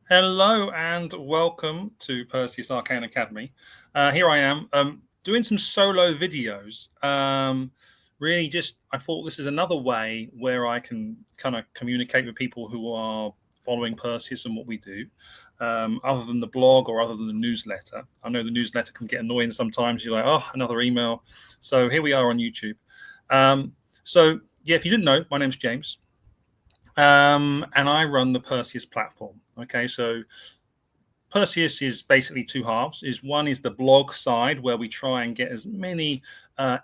Hello and welcome to Perseus Arcane Academy. Here I am doing some solo videos. Really, I thought this is another way where I can kind of communicate with people who are following Perseus and what we do, other than the blog or other than the newsletter. I know the newsletter can get annoying sometimes. You're like, oh, another email. So here we are on YouTube. If you didn't know, my name's James. And I run the Perseus platform. Okay, so Perseus is basically two halves. One is the blog side, where we try and get as many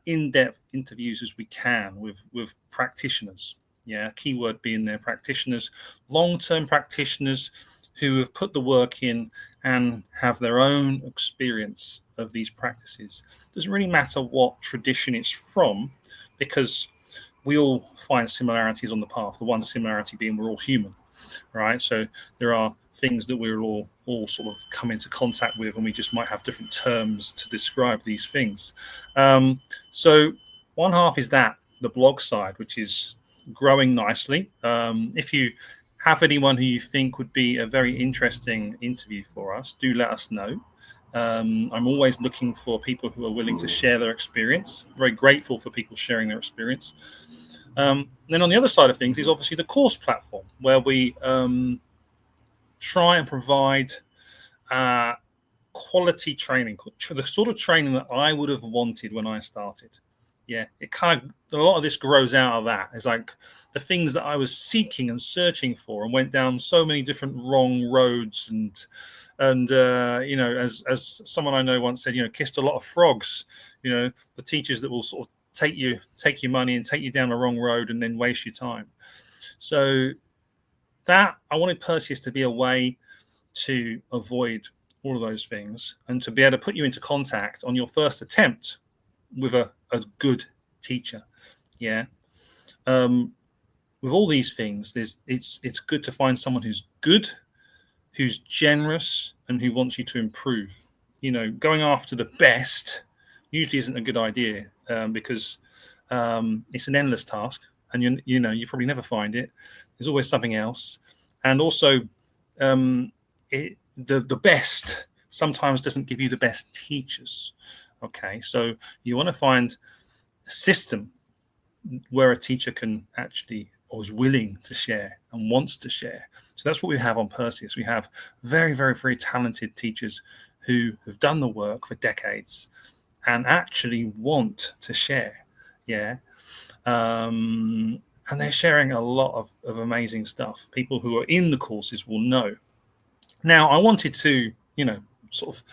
in-depth interviews as we can with practitioners. Yeah, keyword being their practitioners, long-term practitioners who have put the work in and have their own experience of these practices. It doesn't really matter what tradition it's from, because we all find similarities on the path. The one similarity being we're all human, right? So there are things that we're all sort of come into contact with, and we just might have different terms to describe these things. So one half is the blog side, which is growing nicely. If you have anyone who you think would be a very interesting interview for us, do let us know. I'm always looking for people who are willing to share their experience. Very grateful for people sharing their experience. Then on the other side of things is obviously the course platform, where we try and provide quality training, the sort of training that I would have wanted when I started. Yeah, a lot of this grows out of that. It's like the things that I was seeking and searching for, and went down so many different wrong roads, and as someone I know once said, kissed a lot of frogs. The teachers that will sort of take your money and take you down the wrong road and then waste your time. So that I wanted Perseus to be a way to avoid all of those things, and to be able to put you into contact on your first attempt with a good teacher. Yeah. With all these things, it's good to find someone who's good, who's generous, and who wants you to improve. Going after the best usually isn't a good idea, because it's an endless task, and you probably never find it. There's always something else, and also the best sometimes doesn't give you the best teachers. Okay, so you want to find a system where a teacher can actually, or is willing to share and wants to share. So that's what we have on Perseus. We have very, very, very talented teachers who have done the work for decades and actually want to share. Yeah. And they're sharing a lot of amazing stuff. People who are in the courses will know. Now, I wanted to, sort of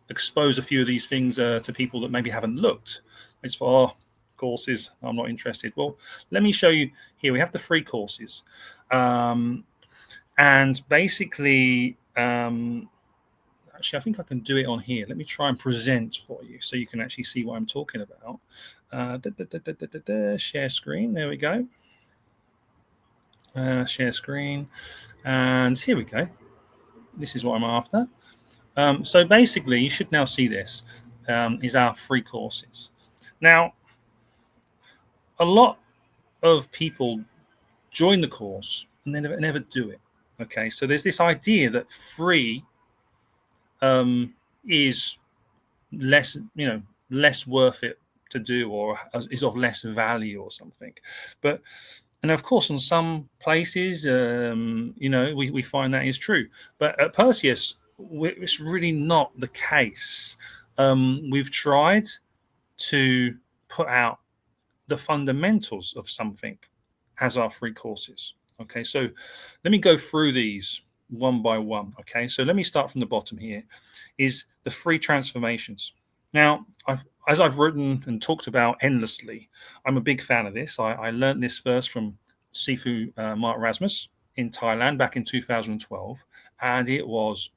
expose a few of these things to people that maybe haven't looked. It's for courses, I'm not interested. Well, let me show you here. We have the free courses. And basically, actually, I think I can do it on here. Let me try and present for you so you can actually see what I'm talking about. Share screen. There we go. Share screen. And here we go. This is what I'm after. So basically, you should now see this is our free courses. Now, a lot of people join the course and they never do it. Okay, so there's this idea that free is less worth it to do, or is of less value or something. And of course, in some places, we find that is true. But at Perseus, it's really not the case. We've tried to put out the fundamentals of something as our free courses. Okay, so let me go through these one by one. Okay, so let me start from the bottom here, is the free transformations. Now, as I've written and talked about endlessly, I'm a big fan of this. I learned this first from Sifu Mark Rasmus in Thailand back in 2012, and it was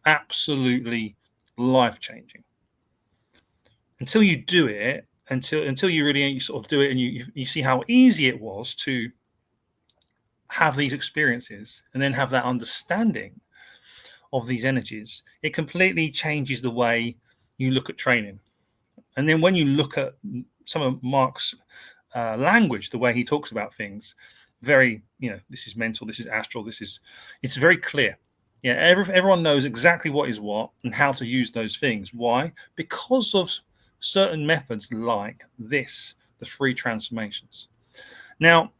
absolutely life-changing. Until you do it, until you really sort of do it, and you see how easy it was to have these experiences and then have that understanding of these energies, it completely changes the way you look at training. And then when you look at some of Mark's language, the way he talks about things, very, this is mental, this is astral, it's very clear. Yeah, everyone knows exactly what is what and how to use those things. Why? Because of certain methods like this, the free transformations. Now,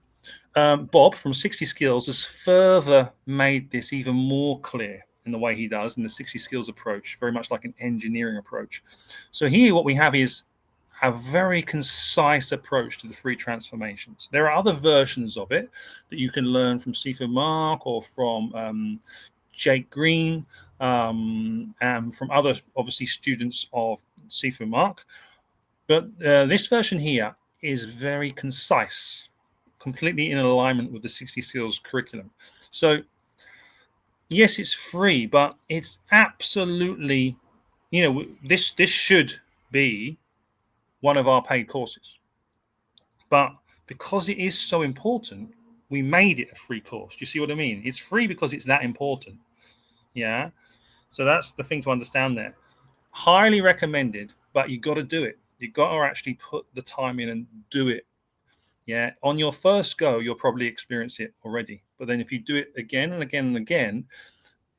Bob from 60 Skills has further made this even more clear in the way he does in the 60 Skills approach, very much like an engineering approach. So here what we have is a very concise approach to the free transformations. There are other versions of it that you can learn from Sifu Mark or from Jake Green, and from other, obviously, students of Sifu Mark. But this version here is very concise, completely in alignment with the 60 Skills curriculum. So, yes, it's free, but it's absolutely, this should be one of our paid courses. But because it is so important, we made it a free course. Do you see what I mean? It's free because it's that important. Yeah. So that's the thing to understand there. Highly recommended, but you got to do it. You got to actually put the time in and do it. Yeah. On your first go, you'll probably experience it already. But then if you do it again and again and again,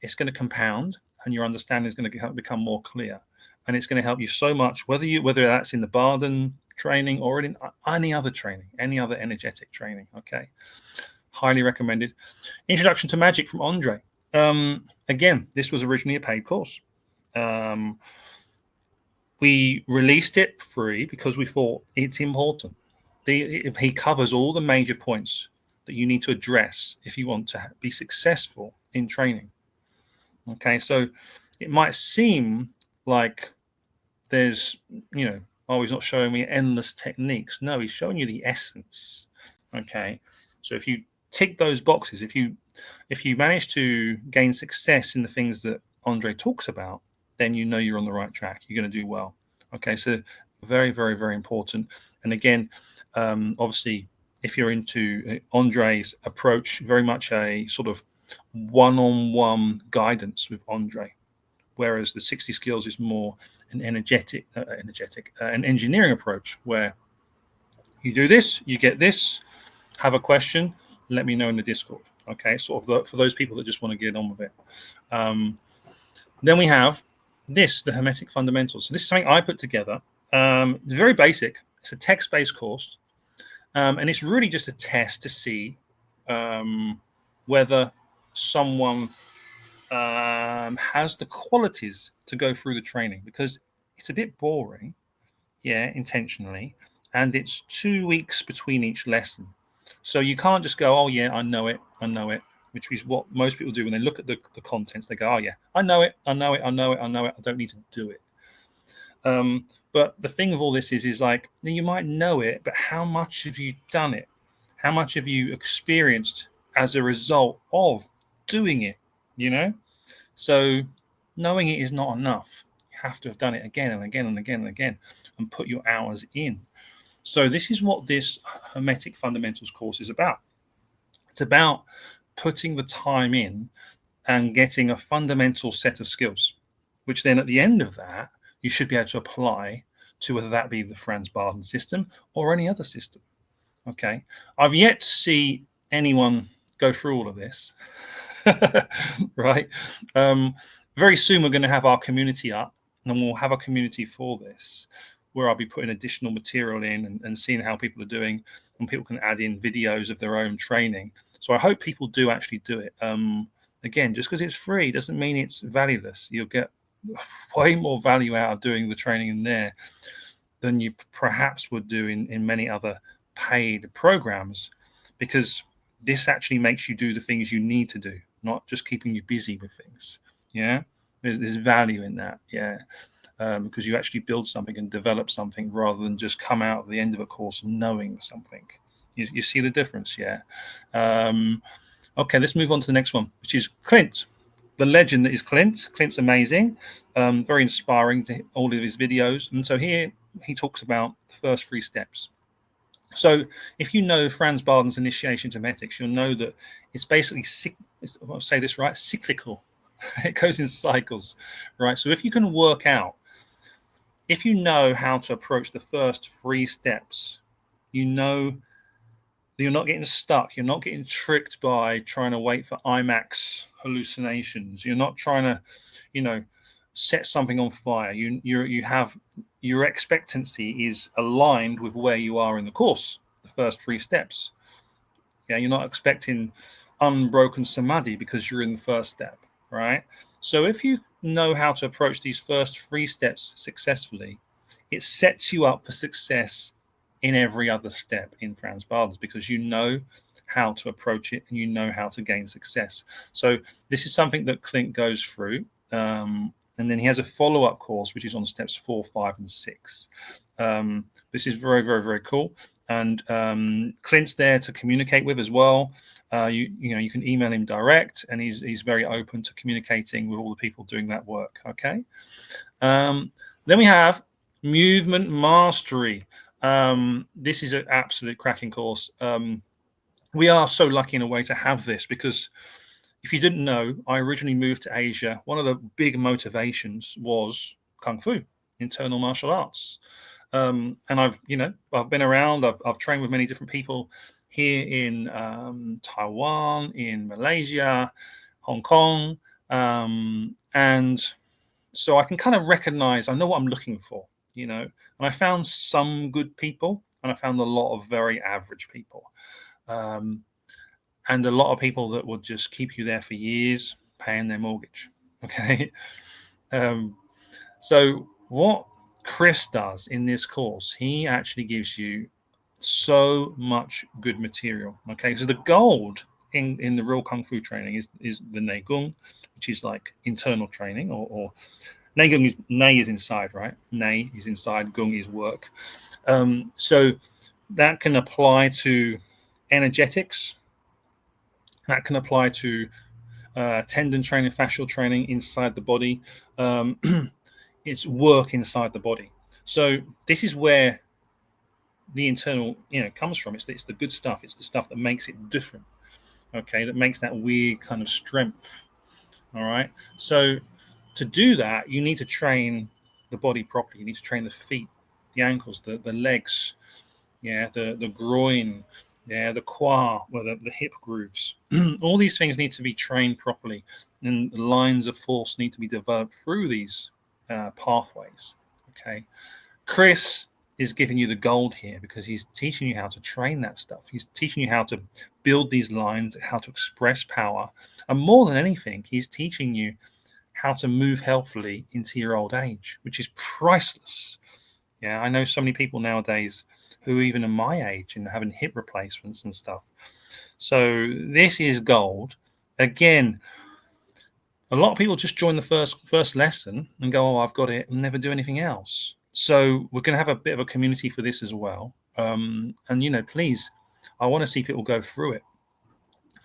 it's going to compound and your understanding is going to become more clear. And it's going to help you so much, whether that's in the Barden training or in any other training, any other energetic training. Okay. Highly recommended. Introduction to Magic from Andre. Again, this was originally a paid course. We released it free because we thought it's important. He covers all the major points that you need to address if you want to be successful in training. Okay, so it might seem like there's, oh, he's not showing me endless techniques. No, he's showing you the essence. Okay, so if you tick those boxes, if you manage to gain success in the things that Andre talks about, then you're on the right track. You're going to do well. Okay, so very, very, very important. And again, obviously, if you're into Andre's approach, very much a sort of one-on-one guidance with Andre, whereas the 60 Skills is more an an engineering approach where you do this, you get this, have a question, let me know in the Discord. Okay, sort of for those people that just want to get on with it. Then we have the Hermetic Fundamentals. So this is something I put together. It's very basic. It's a text-based course, and it's really just a test to see whether someone has the qualities to go through the training, because it's a bit boring, intentionally, and it's 2 weeks between each lesson. So you can't just go, oh yeah, I know it, which is what most people do when they look at the contents. They go, oh yeah, I know it, I don't need to do it. But the thing of all this is like, you might know it, but how much have you done it? How much have you experienced as a result of doing it? So knowing it is not enough. You have to have done it again and again and again and again and put your hours in. So this is what this Hermetic Fundamentals course is about. It's about putting the time in and getting a fundamental set of skills, which then at the end of that, you should be able to apply to whether that be the Franz Barden system or any other system. Okay. I've yet to see anyone go through all of this. Right. Very soon we're going to have our community up, and we'll have a community for this, where I'll be putting additional material in and seeing how people are doing, and people can add in videos of their own training. So I hope people do actually do it. Again, just because it's free doesn't mean it's valueless. You'll get way more value out of doing the training in there than you perhaps would do in many other paid programs, because this actually makes you do the things you need to do, not just keeping you busy with things. Yeah, there's value in that. Yeah. Because you actually build something and develop something rather than just come out at the end of a course knowing something. You see the difference, yeah? Okay, let's move on to the next one, which is Clint, the legend that is Clint. Clint's amazing, very inspiring to all of his videos. And so here he talks about the first 3 steps. So if you know Franz Barden's Initiation to Hermetics, you'll know that it's basically, I'll say this right, cyclical. It goes in cycles, right? So if you can work out, if you know how to approach the first 3 steps, you know You're not getting stuck. You're not getting tricked by trying to wait for IMAX hallucinations. You're not trying to, you know, set something on fire. You have your expectancy is aligned with where you are in the course. The first three steps. Yeah, you're not expecting unbroken samadhi because you're in the first step, right? So if you know how to approach these first three steps successfully, it sets you up for success in every other step in Franz Balders because you know how to approach it and you know how to gain success. So this is something that Clint goes through. And then he has a follow-up course, which is on steps 4, 5, and 6. This is very, very, very cool. And Clint's there to communicate with as well. You can email him direct, and he's very open to communicating with all the people doing that work. Okay. Then we have movement mastery. This is an absolute cracking course. We are so lucky in a way to have this because if you didn't know, I originally moved to Asia. One of the big motivations was Kung Fu, internal martial arts. And I've been around. I've trained with many different people here in Taiwan, in Malaysia, Hong Kong, and so I can kind of recognize. I know what I'm looking for, and I found some good people, and I found a lot of very average people, and a lot of people that will just keep you there for years, paying their mortgage. Okay, so what Chris does in this course, he actually gives you so much good material. Okay, so the gold in the real kung fu training is the Neigong, which is like internal training, or Neigong is Nei is inside, right? Nei is inside, Gung is work. So that can apply to energetics. That can apply to tendon training, fascial training inside the body. It's work inside the body. So this is where the internal, comes from. It's the good stuff. It's the stuff that makes it different. Okay, that makes that weird kind of strength. All right. So to do that, you need to train the body properly. You need to train the feet, the ankles, the legs, the groin, the quad, the hip grooves. All these things need to be trained properly, and the lines of force need to be developed through these pathways. Okay, Chris is giving you the gold here because he's teaching you how to train that stuff. He's teaching you how to build these lines, how to express power, and more than anything, he's teaching you how to move healthily into your old age, which is priceless. Yeah, I know so many people nowadays who even are my age and having hip replacements and stuff. So this is gold. Again, a lot of people just join the first lesson and go, "Oh, I've got it," and never do anything else. So we're going to have a bit of a community for this as well. And please, I want to see people go through it.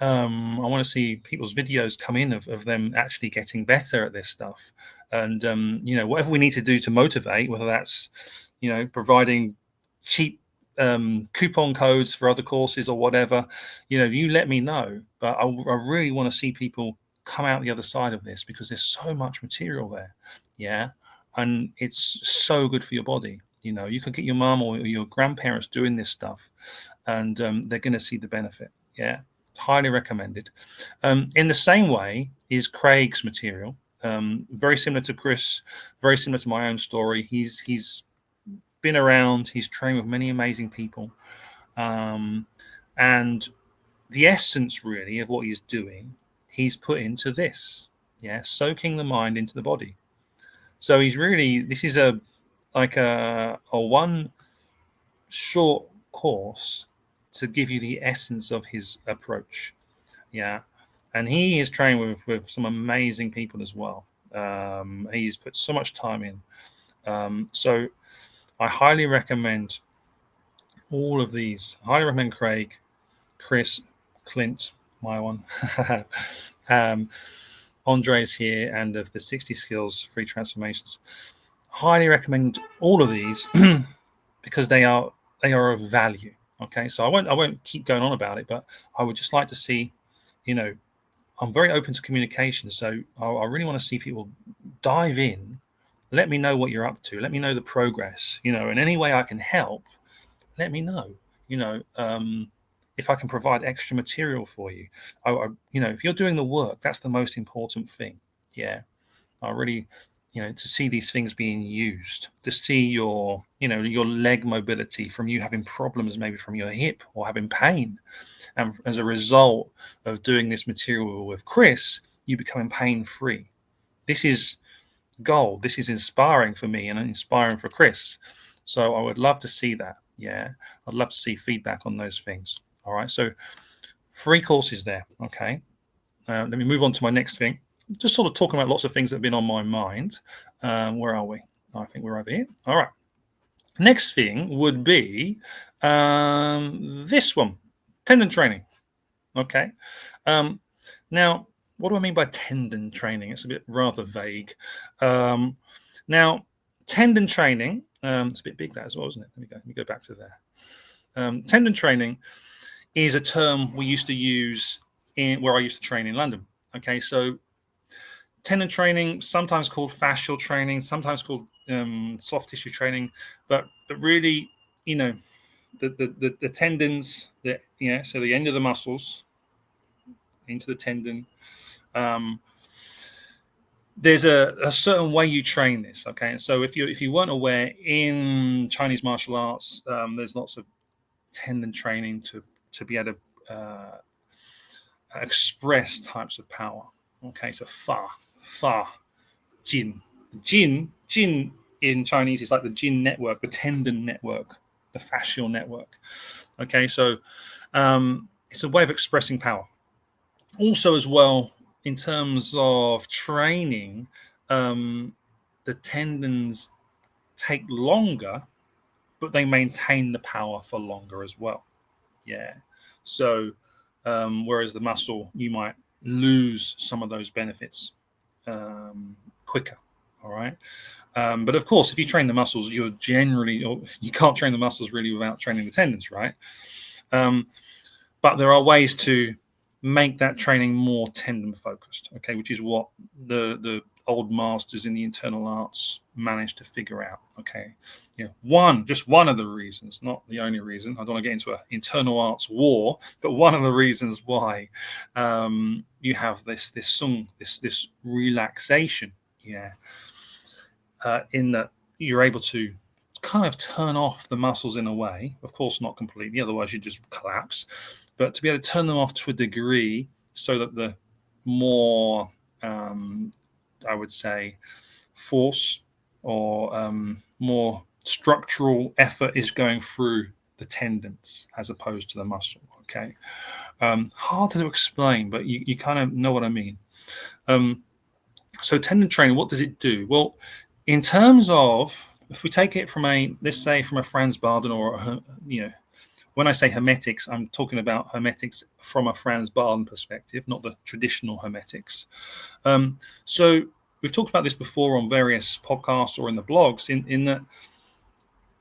I want to see people's videos come in of them actually getting better at this stuff, and whatever we need to do to motivate, whether that's providing cheap coupon codes for other courses or whatever, you let me know. But I really want to see people come out the other side of this because there's so much material there, and it's so good for your body. You could get your mom or your grandparents doing this stuff, and they're going to see the benefit. Highly recommended. In the same way is Craig's material. Very similar to Chris, very similar to my own story. He's been around. He's trained with many amazing people, and the essence really of what he's doing, he's put into this. Soaking the mind into the body. So this is a one short course to give you the essence of his approach. And he is trained with some amazing people as well. He's put so much time in. So I highly recommend all of these. I highly recommend Craig, Chris, Clint, my one. Andre's here, and of the 60 skills free transformations. Highly recommend all of these because they are of value. Okay, so I won't keep going on about it, but I would just like to see, I'm very open to communication, so I really want to see people dive in. Let me know what you're up to. Let me know the progress. In any way I can help, let me know. if I can provide extra material for you, if you're doing the work, that's the most important thing. Yeah, I really, to see these things being used, to see your leg mobility from you having problems, maybe from your hip or having pain, and as a result of doing this material with Chris, you becoming pain free. This is gold. This is inspiring for me and inspiring for Chris. So I would love to see that. Yeah, I'd love to see feedback on those things. All right, so 3 courses there. Okay, let me move on to my next thing. Just sort of talking about lots of things that have been on my mind. Where are we? I think we're over here. All right. Next thing would be this one, tendon training. Okay. Now, what do I mean by tendon training? It's a bit rather vague. Now, tendon training, it's a bit big that as well, isn't it? Let me go back to there. Tendon training is a term we used to use where I used to train in London. Okay, so tendon training, sometimes called fascial training, sometimes called soft tissue training, but really, the tendons, so the end of the muscles into the tendon. There's a certain way you train this. Okay, so if you weren't aware, in Chinese martial arts, there's lots of tendon training to be able to express types of power. Okay, so fa, jin. Jin in Chinese is like the jin network, the tendon network, the fascial network. Okay, so it's a way of expressing power. Also, as well, in terms of training, the tendons take longer, but they maintain the power for longer as well. Yeah. So, whereas the muscle, you might lose some of those benefits quicker. All right. But of course, if you train the muscles, you can't train the muscles really without training the tendons, right? But there are ways to make that training more tendon focused, okay, which is what the old masters in the internal arts managed to figure out. Okay, just one of the reasons, not the only reason. I don't want to get into an internal arts war, but one of the reasons why you have this sung, this relaxation, in that you're able to kind of turn off the muscles in a way, of course not completely, otherwise you just collapse, but to be able to turn them off to a degree so that the more I would say force or more structural effort is going through the tendons as opposed to the muscle. Okay, hard to explain, but you kind of know what I mean. So tendon training, what does it do? Well, in terms of, if we take it from let's say from a Franz Barden, or when I say hermetics, I'm talking about hermetics from a Franz Barden perspective, not the traditional hermetics. So we've talked about this before on various podcasts or in the blogs, in that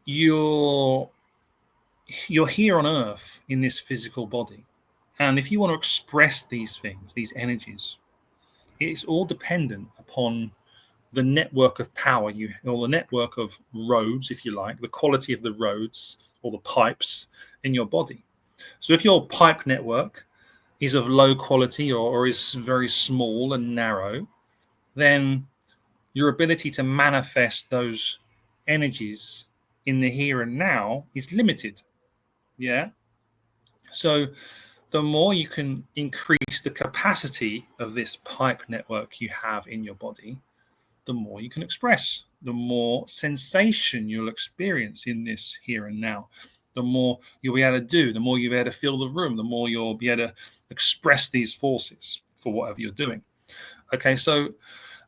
you're here on Earth in this physical body, and if you want to express these things, these energies, it's all dependent upon the network of power or the network of roads, if you like, the quality of the roads or the pipes in your body. So if your pipe network is of low quality or is very small and narrow, then your ability to manifest those energies in the here and now is limited. Yeah. So the more you can increase the capacity of this pipe network you have in your body, the more you can express, the more sensation you'll experience in this here and now, the more you'll be able to do, the more you'll be able to feel the room, the more you'll be able to express these forces for whatever you're doing. Okay, so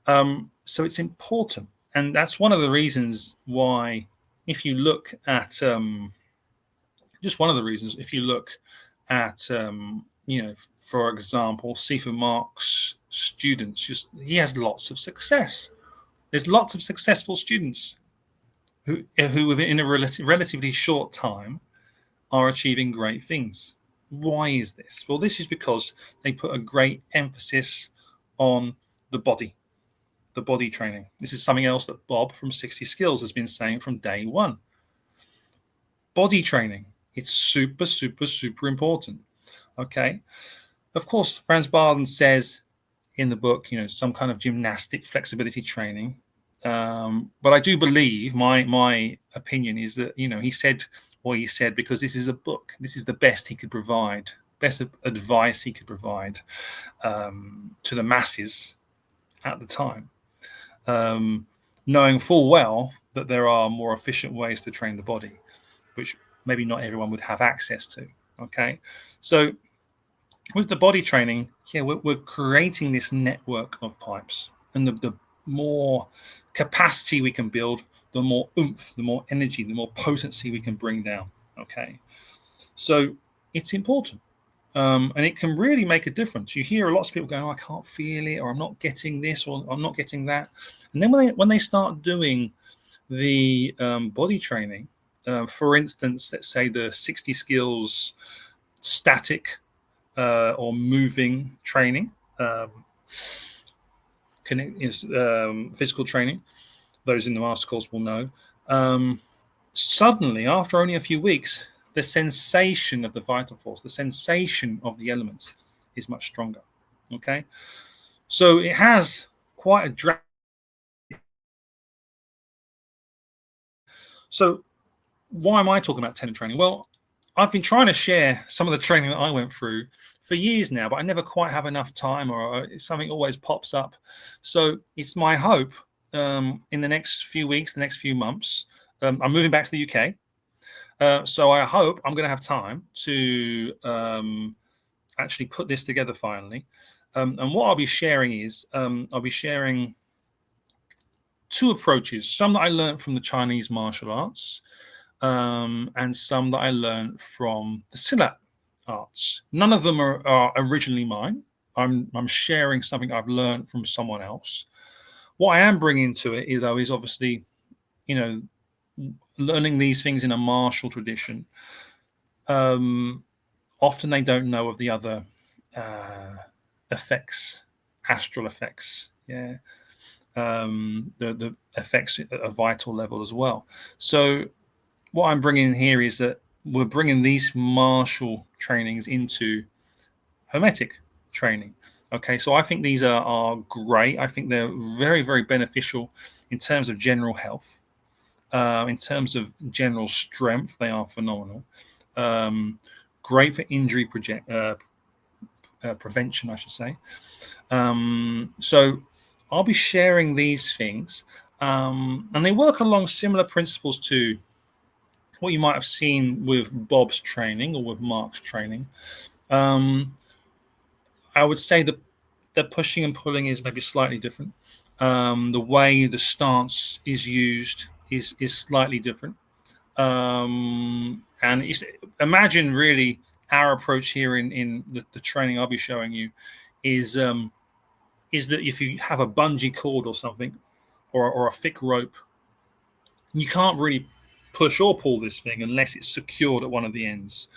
it's important, and that's one of the reasons why, if you look at just one of the reasons, if you look at for example, Sifu Mark's students, he has lots of success. There's lots of successful students who within a relatively short time are achieving great things. Why is this? Well, this is because they put a great emphasis on the body training. This is something else that Bob from 60 Skills has been saying from day one. Body training. It's super, super, super important. Okay. Of course, Franz Barden says in the book, some kind of gymnastic flexibility training. But I do believe my opinion is that, he said what he said because this is a book. This is the best he could provide, best advice he could provide to the masses at the time, knowing full well that there are more efficient ways to train the body, which maybe not everyone would have access to. Okay, so with the body training, we're creating this network of pipes, and the more capacity we can build, the more oomph, the more energy, the more potency we can bring down. Okay, so it's important, and it can really make a difference. You hear lots of people going, "Oh, I can't feel it," or "I'm not getting this," or "I'm not getting that," and then when they start doing the body training, for instance, let's say the 60 skills static or moving training, physical training. Those in the master course will know. Suddenly, after only a few weeks, the sensation of the vital force, the sensation of the elements, is much stronger. Okay, so it has quite a drastic. So why am I talking about tendon training? Well, I've been trying to share some of the training that I went through for years now, but I never quite have enough time, or something always pops up. So it's my hope in the next few weeks, the next few months. I'm moving back to the UK. So I hope I'm going to have time to actually put this together finally. And what I'll be sharing is I'll be sharing two approaches, some that I learned from the Chinese martial arts, and some that I learned from the Silat arts. None of them are originally mine. I'm sharing something I've learned from someone else. What I am bringing to it, though, is obviously, learning these things in a martial tradition. Often they don't know of the other effects, astral effects. Yeah. The effects at a vital level as well. So what I'm bringing here is that we're bringing these martial trainings into hermetic training. Okay, so I think these are great. I think they're very, very beneficial in terms of general health. In terms of general strength, they are phenomenal. Great for injury prevention, I should say. So I'll be sharing these things, and they work along similar principles to what you might have seen with Bob's training or with Mark's training. I would say that the pushing and pulling is maybe slightly different. The way the stance is used is slightly different. And imagine really our approach here in the training I'll be showing you is that if you have a bungee cord or something, or a thick rope, you can't really push or pull this thing unless it's secured at one of the ends.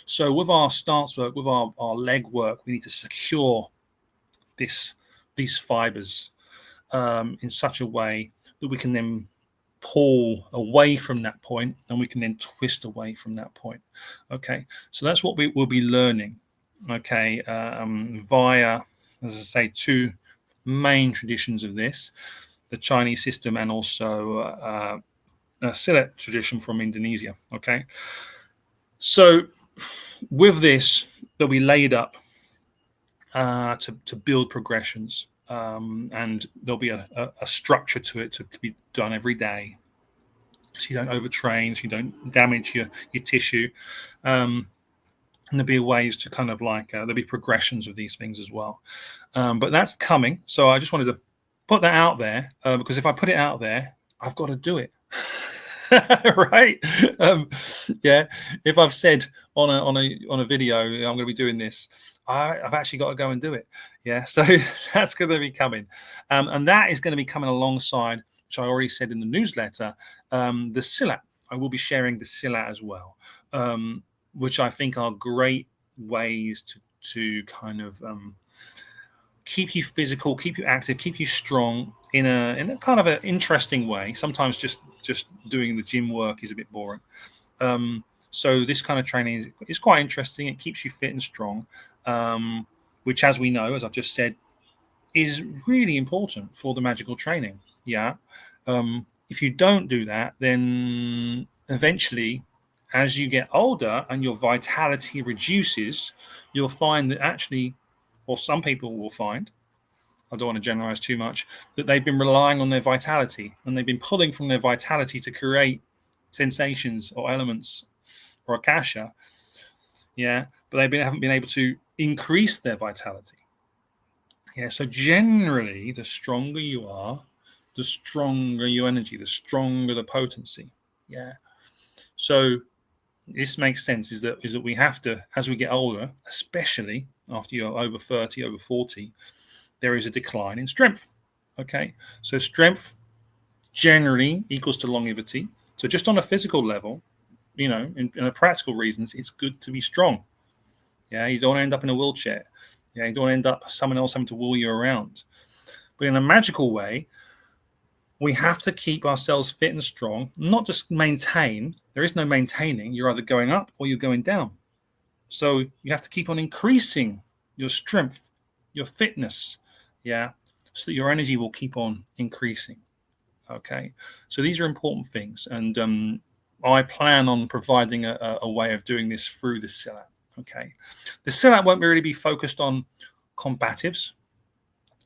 So with our stance work, with our leg work, we need to secure these fibers in such a way that we can then pull away from that point, and we can then twist away from that point. Okay, so that's what we will be learning. Okay, via, as I say, two main traditions of this: the Chinese system and also a Silat tradition from Indonesia. Okay, so with this, they'll be laid up to build progressions, and there'll be a structure to it to be done every day, so you don't overtrain, so you don't damage your tissue. And there'll be ways to kind of like there'll be progressions of these things as well. But that's coming. So I just wanted to put that out there, because if I put it out there, I've got to do it. Right? Yeah. If I've said on a video I'm going to be doing this, I've actually got to go and do it. Yeah. So that's going to be coming, and that is going to be coming alongside, which I already said in the newsletter, the Silat. I will be sharing the Silat as well, which I think are great ways to kind of keep you physical, keep you active, keep you strong in a kind of an interesting way. Sometimes just doing the gym work is a bit boring. So this kind of training is quite interesting. It keeps you fit and strong, which, as we know, as I've just said, is really important for the magical training. Yeah. If you don't do that, then eventually, as you get older and your vitality reduces, you'll find that actually, or some people will find, I don't want to generalize too much, that they've been relying on their vitality and they've been pulling from their vitality to create sensations or elements or akasha. Yeah. But haven't been able to increase their vitality. Yeah, so generally, the stronger you are, the stronger your energy, the stronger the potency. Yeah. So this makes sense is that we have to, as we get older, especially after you're over 30, over 40, there is a decline in strength. Okay. So strength generally equals to longevity. So just on a physical level, in a practical reasons, it's good to be strong. Yeah, you don't end up in a wheelchair. Yeah, you don't end up someone else having to wheel you around. But in a magical way, we have to keep ourselves fit and strong, not just maintain. There is no maintaining. You're either going up or you're going down. So you have to keep on increasing your strength, your fitness, yeah, so that your energy will keep on increasing. Okay, so these are important things, and I plan on providing a way of doing this through the Silat. Okay, the Silat won't really be focused on combatives.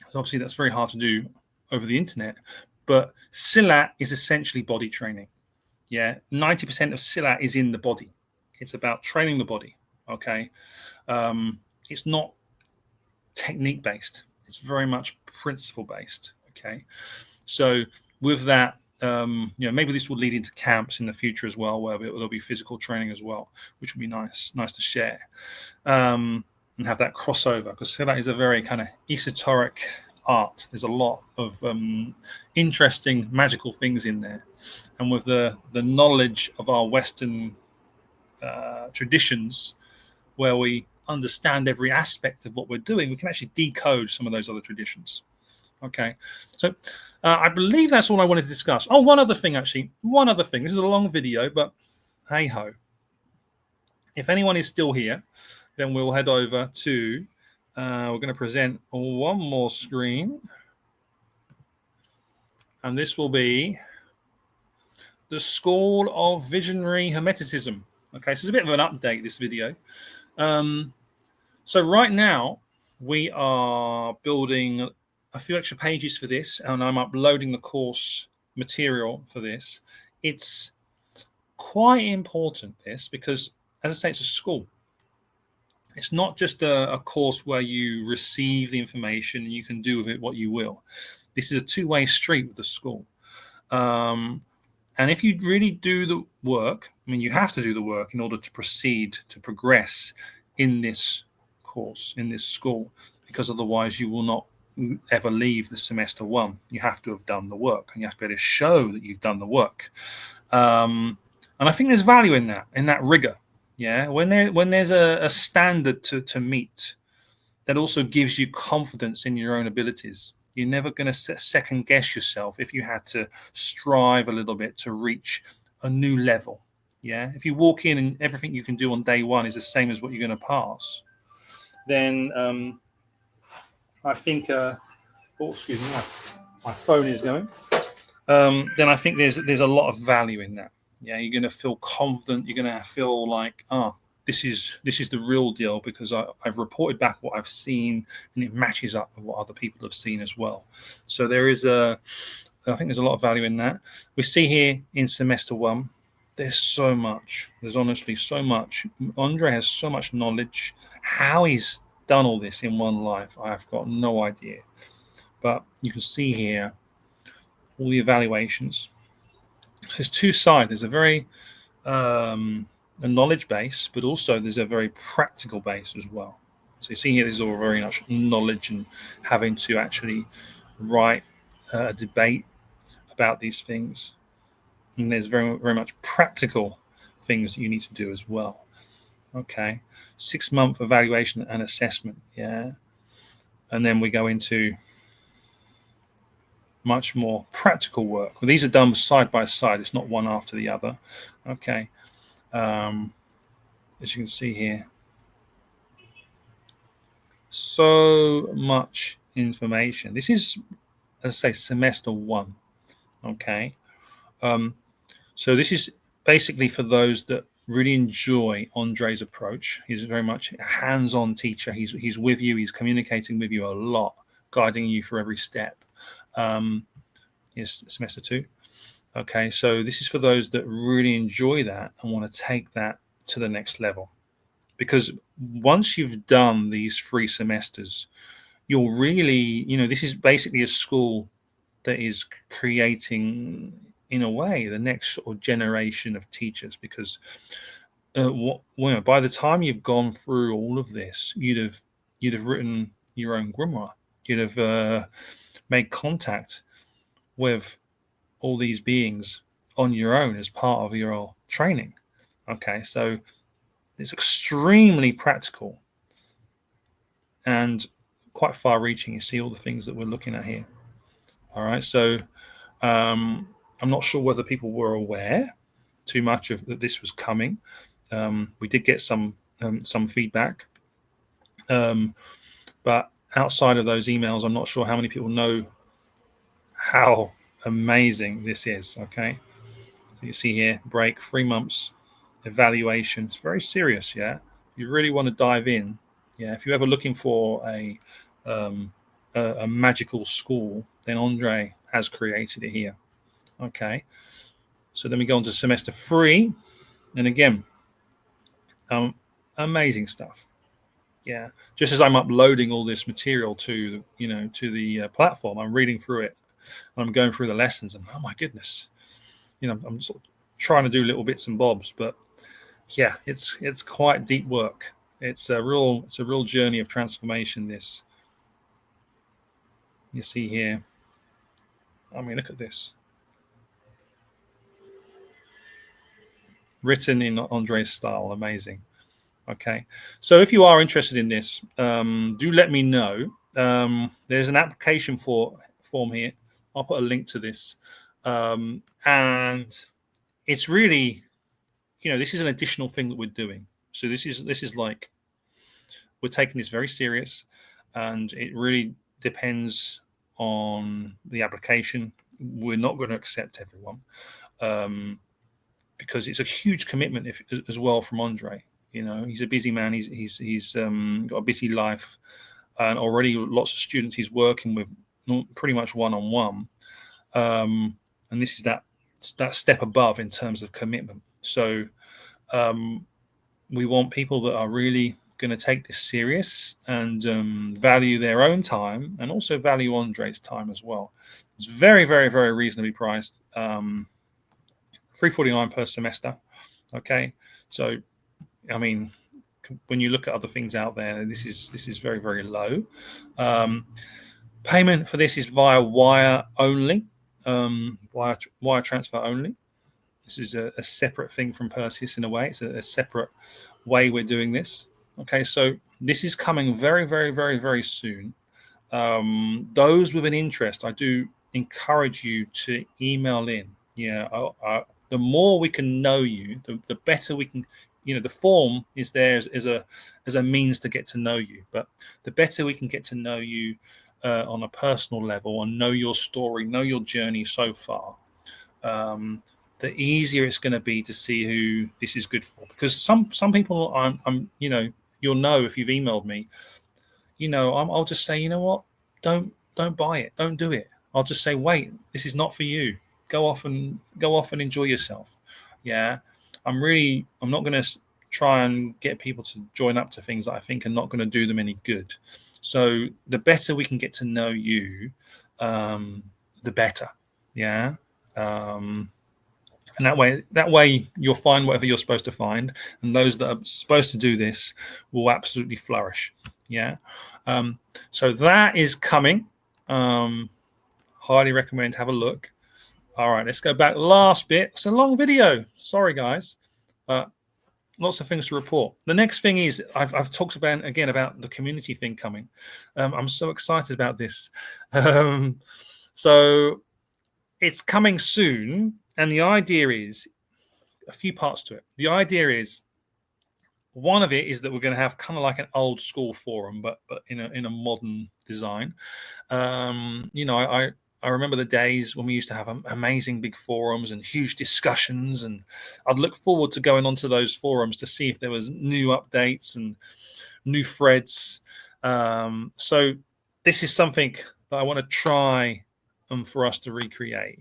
Obviously, that's very hard to do over the internet. But Silat is essentially body training. Yeah, 90% of Silat is in the body. It's about training the body. Okay, it's not technique based. It's very much principle based. Okay, so with that, maybe this will lead into camps in the future as well, where there'll be physical training as well, which would be nice to share and have that crossover, because Silat is a very kind of esoteric art. There's a lot of interesting magical things in there, and with the knowledge of our Western traditions, where we understand every aspect of what we're doing, we can actually decode some of those other traditions. Okay, so I believe that's all I wanted to discuss. Oh, one other thing. This is a long video, but hey ho. If anyone is still here, then we'll head over to, we're going to present one more screen. And this will be the School of Visionary Hermeticism. Okay, so it's a bit of an update, this video. So right now, we are building a few extra pages for this, and I'm uploading the course material for this. It's quite important, this, because, as I say, it's a school. It's not just a course where you receive the information and you can do with it what you will. This is a two-way street with the school. And if you really do the work, you have to do the work in order to proceed, to progress in this course, in this school, because otherwise you will not ever leave the semester one. You have to have done the work, and you have to be able to show that you've done the work. And I think there's value in that rigor. Yeah, when there's a standard to meet, that also gives you confidence in your own abilities. You're never going to second guess yourself if you had to strive a little bit to reach a new level. Yeah, if you walk in and everything you can do on day one is the same as what you're going to pass, then I think. Excuse me, my phone is going. Then I think there's a lot of value in that. Yeah, you're going to feel confident. You're going to feel like, this is the real deal, because I've reported back what I've seen, and it matches up with what other people have seen as well. So I think there's a lot of value in that. We see here in semester one, there's so much. There's honestly so much. Andre has so much knowledge. How he's done all this in one life, I've got no idea. But you can see here all the evaluations. So there's two sides. There's a very a knowledge base, but also there's a very practical base as well. So you see here, this is all very much knowledge and having to actually write a debate about these things. And there's very, very much practical things that you need to do as well. Okay, 6-month evaluation and assessment. Yeah, and then we go into much more practical work. Well, these are done side by side. It's not one after the other. Okay. As you can see here, so much information. This is, as I say, semester 1. Okay. So this is basically for those that really enjoy Andre's approach. He's very much a hands-on teacher. He's with you. He's communicating with you a lot, guiding you for every step. Is semester 2. Okay, so this is for those that really enjoy that and want to take that to the next level. Because once you've done these 3 semesters, you'll really, this is basically a school that is creating, in a way, the next sort of generation of teachers. Because by the time you've gone through all of this, you'd have written your own grimoire. You'd have made contact with all these beings on your own as part of your training. Okay, so it's extremely practical and quite far-reaching. You see all the things that we're looking at here. All right, so I'm not sure whether people were aware too much of that this was coming. We did get some feedback, but outside of those emails, I'm not sure how many people know how amazing this is. Okay, so you see here, break, 3 months, evaluation. It's very serious. Yeah, you really want to dive in. Yeah, if you're ever looking for a magical school, then Andre has created it here. Okay, so then we go on to semester 3, and again, amazing stuff. Yeah, just as I'm uploading all this material to the platform, I'm reading through it. I'm going through the lessons, and oh my goodness, I'm sort of trying to do little bits and bobs, but yeah, it's quite deep work. It's a real journey of transformation. This you see here. I mean, look at this. Written in Andre's style, amazing. Okay, so if you are interested in this, do let me know. There's an application form here. I'll put a link to this, and it's really, this is an additional thing that we're doing. So this is like we're taking this very serious, and it really depends on the application. We're not going to accept everyone, because it's a huge commitment as well from Andre. He's a busy man. He's got a busy life, and already lots of students he's working with, pretty much one-on-one. And this is that step above in terms of commitment. So we want people that are really going to take this serious and value their own time, and also value Andre's time as well. It's very, very, very reasonably priced. $349 per semester. Okay, so I mean, when you look at other things out there, this is very, very low. Payment for this is via wire only, wire transfer only. This is a separate thing from Perseus in a way. It's a separate way we're doing this. Okay, so this is coming very, very, very, very soon. Those with an interest, I do encourage you to email in. Yeah, the more we can know you, the better we can. The form is there as a means to get to know you, but the better we can get to know you on a personal level and know your story, know your journey so far, the easier it's going to be to see who this is good for. Because some people, you'll know if you've emailed me. I'll just say, you know what, don't buy it, don't do it. I'll just say, wait, this is not for you. Go off and enjoy yourself. Yeah. I'm not going to try and get people to join up to things that I think are not going to do them any good. So the better we can get to know you, the better. Yeah. And that way you'll find whatever you're supposed to find, and those that are supposed to do this will absolutely flourish. Yeah. So that is coming. Highly recommend, have a look. All right, let's go back. Last bit. It's a long video. Sorry, guys. Lots of things to report. The next thing is I've talked about the community thing coming. I'm so excited about this. So it's coming soon, and the idea is a few parts to it. The idea is, one of it is that we're going to have kind of like an old school forum, but in a modern design. I remember the days when we used to have amazing big forums and huge discussions, and I'd look forward to going onto those forums to see if there was new updates and new threads. So this is something that I want to try for us to recreate.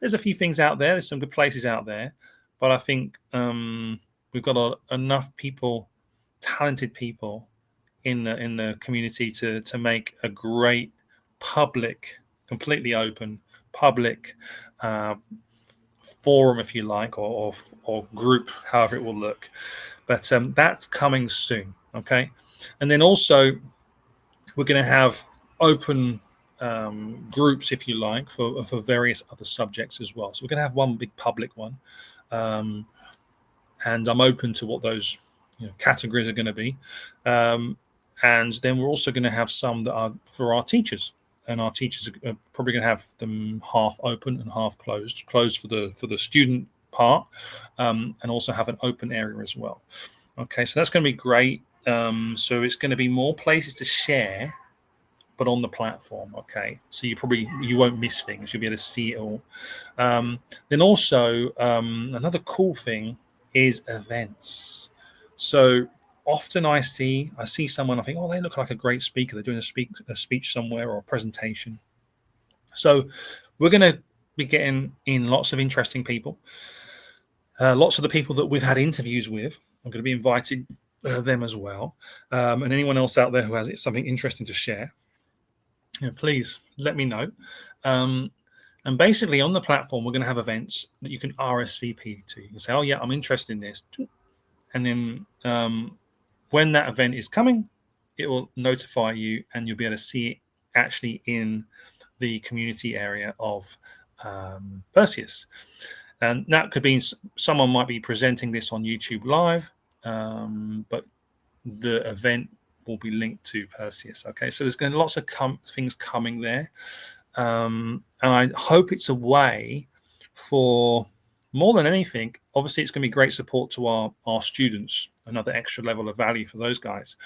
There's a few things out there. There's some good places out there, but I think we've got enough people, talented people in the community to make a great public, completely open public forum, if you like, or group, however it will look. But that's coming soon. Okay, and then also we're going to have open groups, if you like, for various other subjects as well. So we're going to have one big public one, and I'm open to what those categories are going to be. And then we're also going to have some that are for our teachers, and our teachers are probably going to have them half open and half closed. Closed for the student part, and also have an open area as well. Okay, so that's going to be great. So it's going to be more places to share, but on the platform. Okay, so you won't miss things. You'll be able to see it all. Then also another cool thing is events. So often I see someone, I think, oh, they look like a great speaker. They're doing a speech somewhere or a presentation. So we're going to be getting in lots of interesting people. Lots of the people that we've had interviews with, I'm going to be inviting them as well. And anyone else out there who has something interesting to share, please let me know. And basically on the platform, we're going to have events that you can RSVP to. You can say, oh yeah, I'm interested in this. And then when that event is coming, it will notify you, and you'll be able to see it actually in the community area of Perseus. And that could be someone might be presenting this on YouTube Live, but the event will be linked to Perseus. Okay, so there's going to be lots of things coming there, and I hope it's a way for, more than anything, obviously it's going to be great support to our students, another extra level of value for those guys,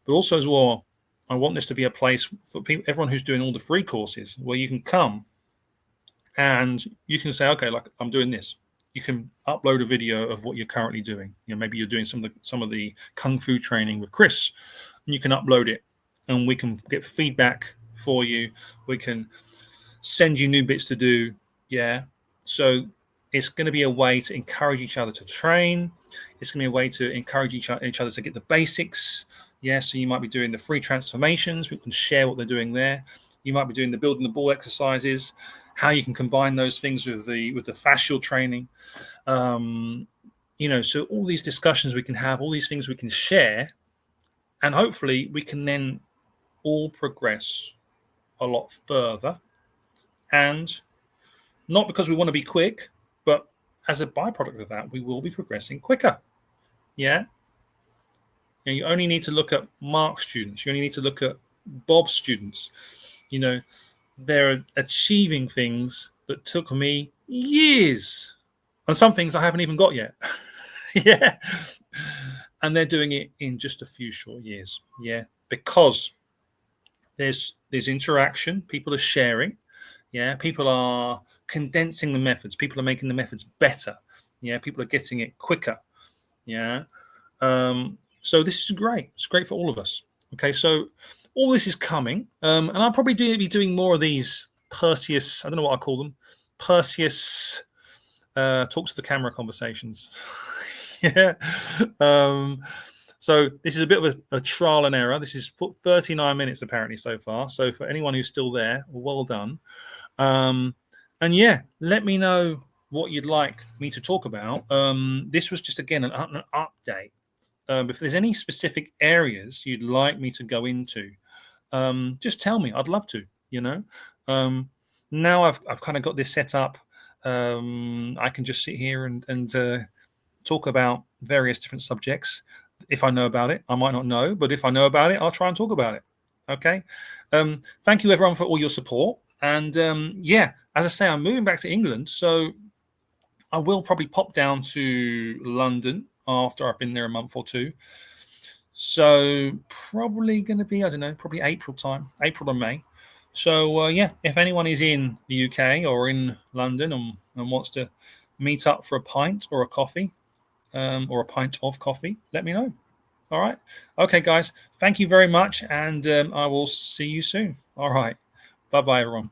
but also as well, I want this to be a place for people, everyone who's doing all the free courses, where you can come and you can say, okay, like I'm doing this. You can upload a video of what you're currently doing. Maybe you're doing some of the kung fu training with Chris, and you can upload it, and we can get feedback for you. We can send you new bits to do. Yeah. So it's going to be a way to encourage each other to train. It's going to be a way to encourage each other to get the basics. Yeah. So you might be doing the free transformations. We can share what they're doing there. You might be doing the building the ball exercises, how you can combine those things with the fascial training. So all these discussions we can have, all these things we can share, and hopefully we can then all progress a lot further. And not because we want to be quick, but as a byproduct of that, we will be progressing quicker. Yeah. And you only need to look at Mark's students. You only need to look at Bob's students. They're achieving things that took me years, and some things I haven't even got yet. Yeah. And they're doing it in just a few short years. Yeah. Because there's interaction. People are sharing. Yeah. People are condensing the methods. People are making the methods better. Yeah. People are getting it quicker. Yeah. So this is great. It's great for all of us. Okay. So all this is coming. And I'll probably be doing more of these Perseus, I don't know what I call them, Perseus talk to the camera conversations. Yeah. So this is a bit of a trial and error. This is 39 minutes apparently so far. So for anyone who's still there, well done. And yeah, let me know what you'd like me to talk about. This was just, again, an update. If there's any specific areas you'd like me to go into, just tell me. I'd love to. Now I've kind of got this set up. I can just sit here and talk about various different subjects. If I know about it, I might not know, but if I know about it, I'll try and talk about it. Okay. Thank you everyone for all your support. And yeah, as I say, I'm moving back to England, so I will probably pop down to London after I've been there a month or two. So probably going to be, I don't know, probably April time, April or May. So yeah, if anyone is in the UK or in London and wants to meet up for a pint or a coffee, or a pint of coffee, let me know. All right. Okay, guys. Thank you very much, and I will see you soon. All right. Bye bye, everyone.